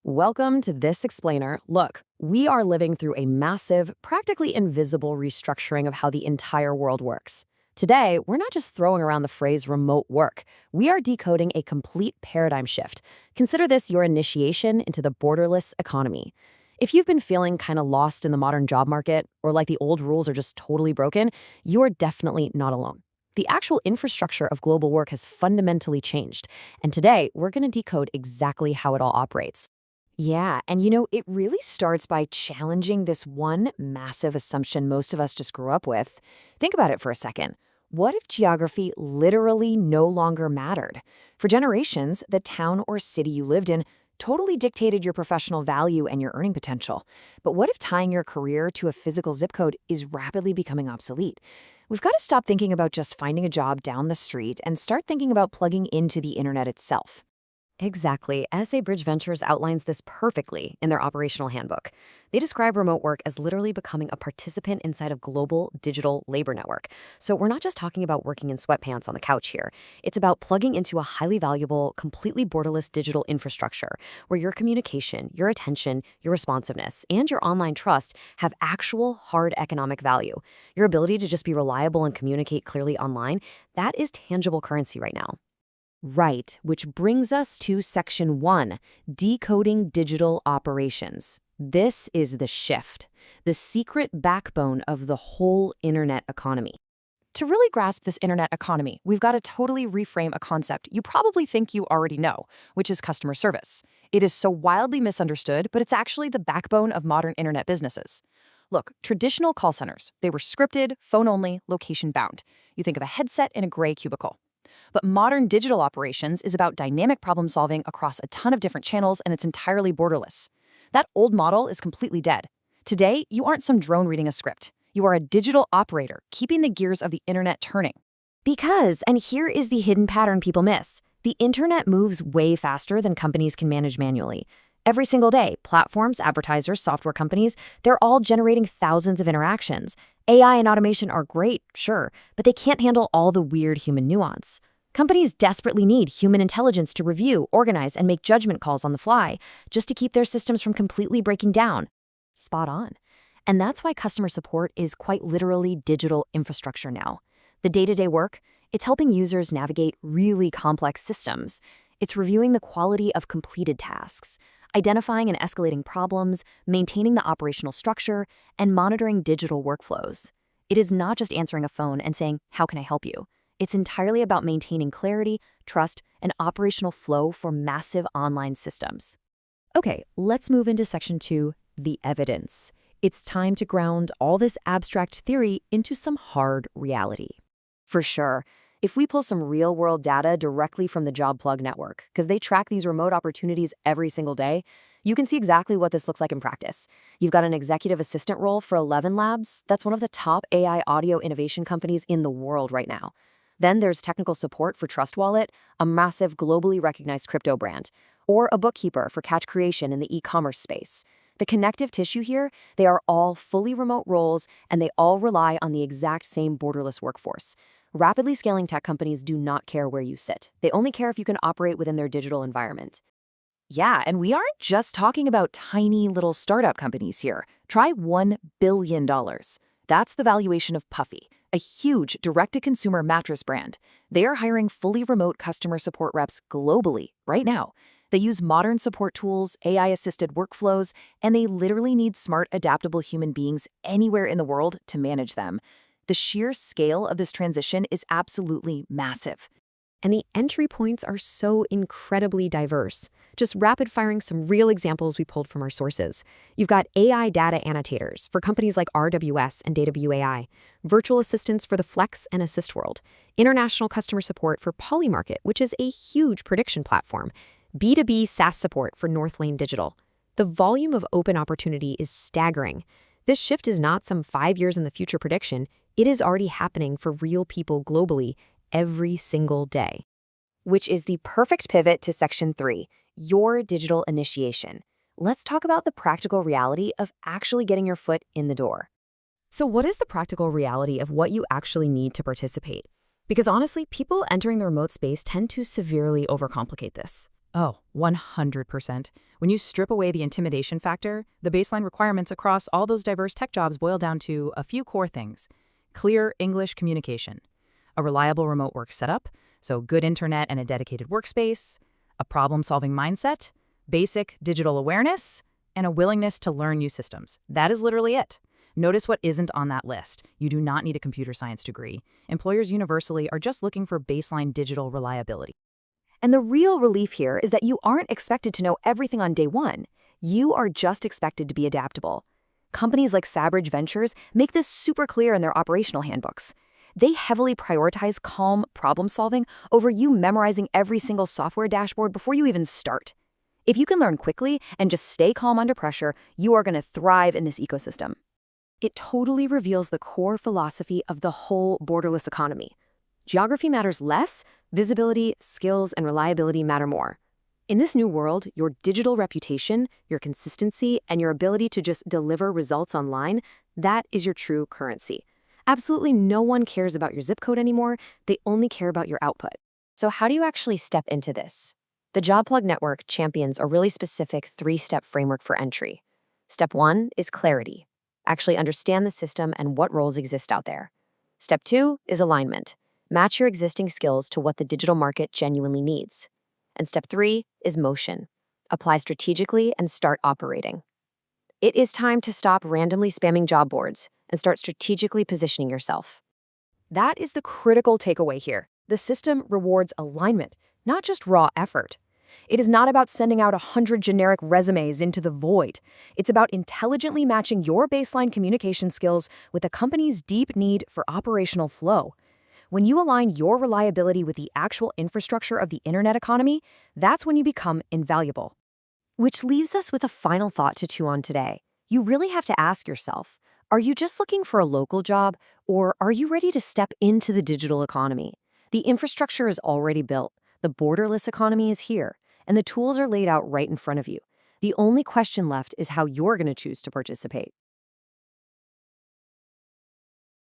Welcome to this explainer. Look, we are living through a massive, practically invisible restructuring of how the entire world works. Today, we're not just throwing around the phrase remote work. We are decoding a complete paradigm shift. Consider this your initiation into the borderless economy. If you've been feeling kind of lost in the modern job market, or like the old rules are just totally broken, you are definitely not alone. The actual infrastructure of global work has fundamentally changed, and today we're going to decode exactly how it all operates. Yeah, and it really starts by challenging this one massive assumption most of us just grew up with. Think about it for a second. What if geography literally no longer mattered? For generations, the town or city you lived in totally dictated your professional value and your earning potential. But what if tying your career to a physical zip code is rapidly becoming obsolete? We've got to stop thinking about just finding a job down the street and start thinking about plugging into the internet itself. Exactly. SA Bridge Ventures outlines this perfectly in their operational handbook. They describe remote work as literally becoming a participant inside of global digital labor network. So we're not just talking about working in sweatpants on the couch here. It's about plugging into a highly valuable, completely borderless digital infrastructure where your communication, your attention, your responsiveness, and your online trust have actual hard economic value. Your ability to just be reliable and communicate clearly online, that is tangible currency right now. Right, which brings us to Section 1, Decoding Digital Operations. This is the shift, the secret backbone of the whole internet economy. To really grasp this internet economy, we've got to totally reframe a concept you probably think you already know, which is customer service. It is so wildly misunderstood, but it's actually the backbone of modern internet businesses. Look, traditional call centers, they were scripted, phone-only, location-bound. You think of a headset in a gray cubicle. But modern digital operations is about dynamic problem solving across a ton of different channels, and it's entirely borderless. That old model is completely dead. Today, you aren't some drone reading a script. You are a digital operator, keeping the gears of the internet turning. Because, and here is the hidden pattern people miss, the internet moves way faster than companies can manage manually. Every single day, platforms, advertisers, software companies, they're all generating thousands of interactions. AI and automation are great, sure, but they can't handle all the weird human nuance. Companies desperately need human intelligence to review, organize, and make judgment calls on the fly, just to keep their systems from completely breaking down. Spot on. And that's why customer support is quite literally digital infrastructure now. The day-to-day work, it's helping users navigate really complex systems. It's reviewing the quality of completed tasks, identifying and escalating problems, maintaining the operational structure, and monitoring digital workflows. It is not just answering a phone and saying, "How can I help you?" It's entirely about maintaining clarity, trust, and operational flow for massive online systems. Okay, let's move into Section 2, the evidence. It's time to ground all this abstract theory into some hard reality. For sure, if we pull some real-world data directly from the JobPlug network, because they track these remote opportunities every single day, you can see exactly what this looks like in practice. You've got an executive assistant role for 11 Labs. That's one of the top AI audio innovation companies in the world right now. Then there's technical support for Trust Wallet, a massive globally recognized crypto brand, or a bookkeeper for Catch Creation in the e-commerce space. The connective tissue here, they are all fully remote roles, and they all rely on the exact same borderless workforce. Rapidly scaling tech companies do not care where you sit. They only care if you can operate within their digital environment. Yeah, and we aren't just talking about tiny little startup companies here. Try $1 billion. That's the valuation of Puffy, a huge direct-to-consumer mattress brand. They are hiring fully remote customer support reps globally right now. They use modern support tools, AI-assisted workflows, and they literally need smart, adaptable human beings anywhere in the world to manage them. The sheer scale of this transition is absolutely massive. And the entry points are so incredibly diverse. Just rapid-firing some real examples we pulled from our sources. You've got AI data annotators for companies like RWS and DataView AI, virtual assistants for the Flex and Assist world, international customer support for Polymarket, which is a huge prediction platform, B2B SaaS support for Northlane Digital. The volume of open opportunity is staggering. This shift is not some 5 years in the future prediction. It is already happening for real people globally every single day. Which is the perfect pivot to Section 3, your digital initiation. Let's talk about the practical reality of actually getting your foot in the door. So what is the practical reality of what you actually need to participate? Because honestly, people entering the remote space tend to severely overcomplicate this. Oh, 100%. When you strip away the intimidation factor, the baseline requirements across all those diverse tech jobs boil down to a few core things. Clear English communication, a reliable remote work setup, so good internet and a dedicated workspace, a problem-solving mindset, basic digital awareness, and a willingness to learn new systems. That is literally it. Notice what isn't on that list. You do not need a computer science degree. Employers universally are just looking for baseline digital reliability. And the real relief here is that you aren't expected to know everything on day one. You are just expected to be adaptable. Companies like Sabridge Ventures make this super clear in their operational handbooks. They heavily prioritize calm problem solving over you memorizing every single software dashboard before you even start. If you can learn quickly and just stay calm under pressure, you are going to thrive in this ecosystem. It totally reveals the core philosophy of the whole borderless economy. Geography matters less, visibility, skills, and reliability matter more. In this new world, your digital reputation, your consistency, and your ability to just deliver results online, that is your true currency. Absolutely no one cares about your zip code anymore. They only care about your output. So how do you actually step into this? The JobPlug Network champions a really specific 3-step framework for entry. Step 1 is clarity. Actually understand the system and what roles exist out there. Step 2 is alignment. Match your existing skills to what the digital market genuinely needs. And step 3 is motion. Apply strategically and start operating. It is time to stop randomly spamming job boards and start strategically positioning yourself. That is the critical takeaway here. The system rewards alignment, not just raw effort. It is not about sending out 100 generic resumes into the void. It's about intelligently matching your baseline communication skills with a company's deep need for operational flow. When you align your reliability with the actual infrastructure of the internet economy, that's when you become invaluable. Which leaves us with a final thought to chew on today. You really have to ask yourself, are you just looking for a local job, or are you ready to step into the digital economy? The infrastructure is already built, the borderless economy is here, and the tools are laid out right in front of you. The only question left is how you're going to choose to participate.